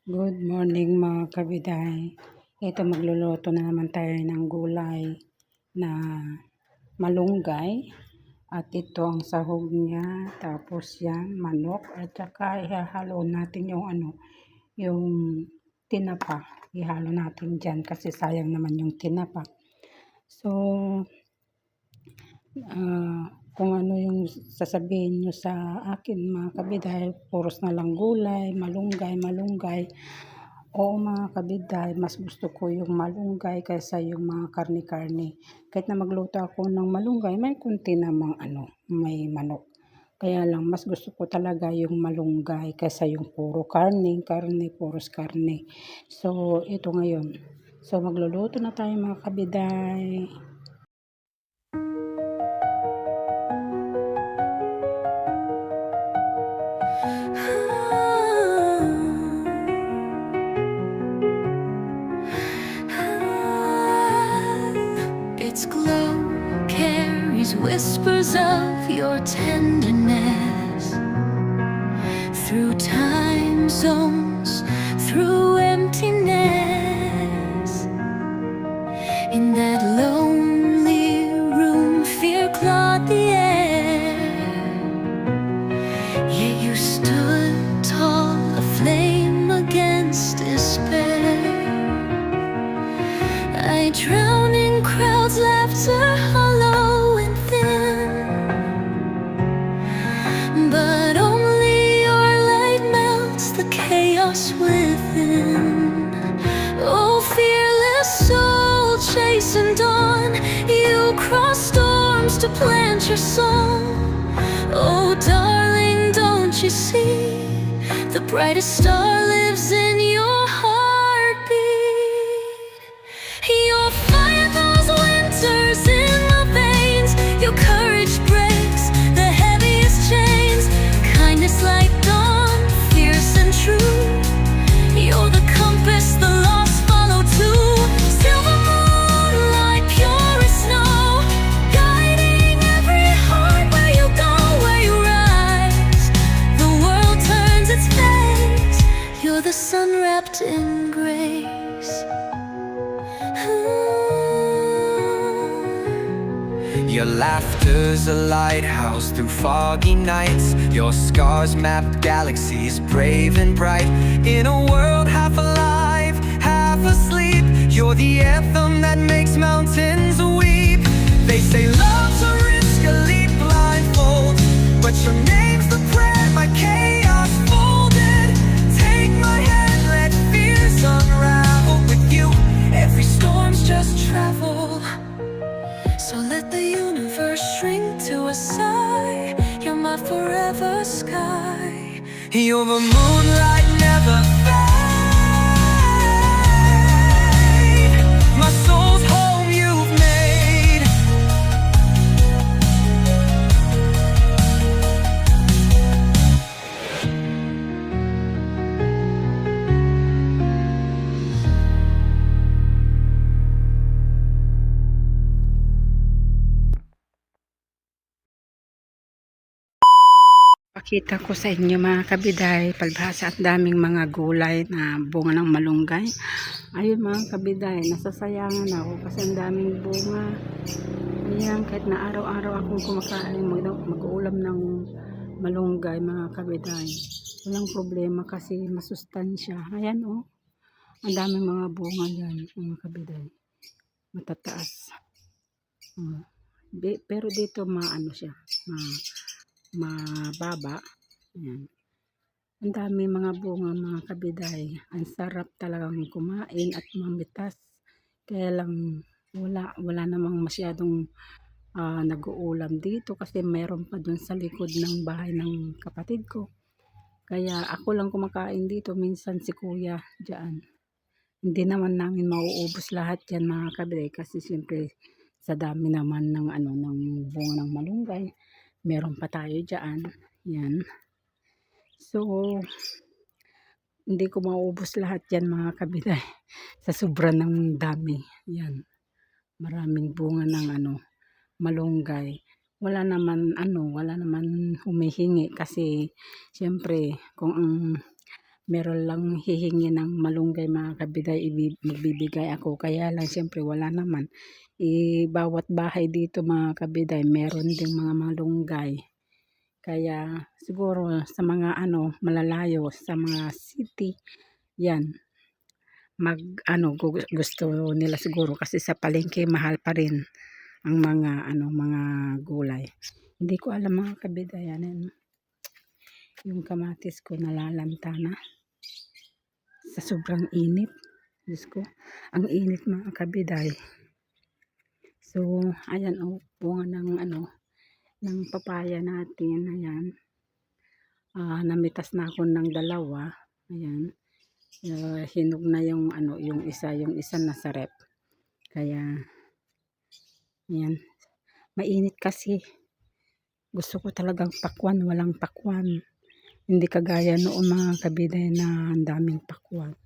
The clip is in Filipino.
Good morning mga kabiday. Ito magluluto na naman tayo ng gulay na malunggay. At ito ang sahog niya. Tapos yan, manok. At saka ihahalo natin yung tinapa. Ihalo natin dyan kasi sayang naman yung tinapa. So, kung ano yung sasabihin nyo sa akin mga kabiday, puros na lang gulay, malunggay. Oo mga kabiday, mas gusto ko yung malunggay kaysa yung mga karne-karne. Kahit na magluto ako ng malunggay, may kunti namang may manok. Kaya lang, mas gusto ko talaga yung malunggay kaysa yung puro puros karne. So, ito ngayon. So, magluluto na tayo mga kabiday. Its glow carries whispers of your tenderness through time zones, through emptiness. In that lonely room, fear clawed the air, yet you stood tall, aflame against despair. I drown in crowds, laughter hollow and thin, but only your light melts the chaos within. Oh, fearless soul, chasing dawn, you cross storms to plant your song. Oh, darling, don't you see, the brightest star lives in your heartbeat. Your fire thaws winters in my veins. Your courage breaks the heaviest chains. Kindness like dawn, fierce and true. You're the compass the lost follow to. Silver moonlight, pure as snow, guiding every heart where you go, where you rise. The world turns its face. You're the sun wrapped in grace. Your laughter's a lighthouse through foggy nights. Your scars mapped galaxies, brave and bright. In a world half alive, half asleep, you're the anthem that makes mountains weep. They say love's a risk, a leap blindfold, but your name's the prayer my chaos folded. Take my hand, let fears unravel. With you, every storm's just travel. So let the universe shrink to a sigh. You're my forever sky. You're the moonlight, never fade. My soul's home you've made. Pakita ko sa inyo mga kabiday, palbhasa at daming mga gulay na bunga ng malunggay. Ayun mga kabiday, nasasayangan ako kasi ang daming bunga. Ayan, kahit na araw-araw akong kumakain, mag-uulam ng malunggay mga kabiday. Walang problema kasi masustansya. Ayan oh, ang daming mga bunga yan mga kabiday. Matataas. Pero dito maano siya, mababa. Ayan. Ang dami mga bunga mga kabiday. Ang sarap talagang kumain at mamitas. Kaya lang wala namang masyadong nag-uulam dito kasi meron pa dun sa likod ng bahay ng kapatid ko. Kaya ako lang kumakain dito, minsan si kuya dyan. Hindi naman namin mauubos lahat yan mga kabiday kasi siyempre sa dami naman ng ng bunga ng malunggay. Meron pa tayo dyan. Yan. So, hindi ko mauubos lahat yan mga kabiday. Sa sobra ng dami. Yan. Maraming bunga ng malunggay. Wala naman humihingi kasi siyempre kung ang meron lang hihingi ng malunggay mga kabiday, magbibigay ako. Kaya lang siyempre wala naman. Bawat bahay dito mga kabiday, meron ding mga malunggay. Kaya siguro sa mga malalayo, sa mga city, yan, gusto nila siguro kasi sa palengke mahal pa rin ang mga gulay. Hindi ko alam mga kabiday, yung kamatis ko nalalanta na sa sobrang init. Diyos ko, ang init mga kabiday. So, ayan bunga ng papaya natin. Ayan. Namitas na ako ng 2. Ayan. Hinog na yung isa nasa rep. Kaya, ayan. Mainit kasi. Gusto ko talagang pakwan, walang pakwan. Hindi kagaya noon mga kabiday na ang daming pakwan.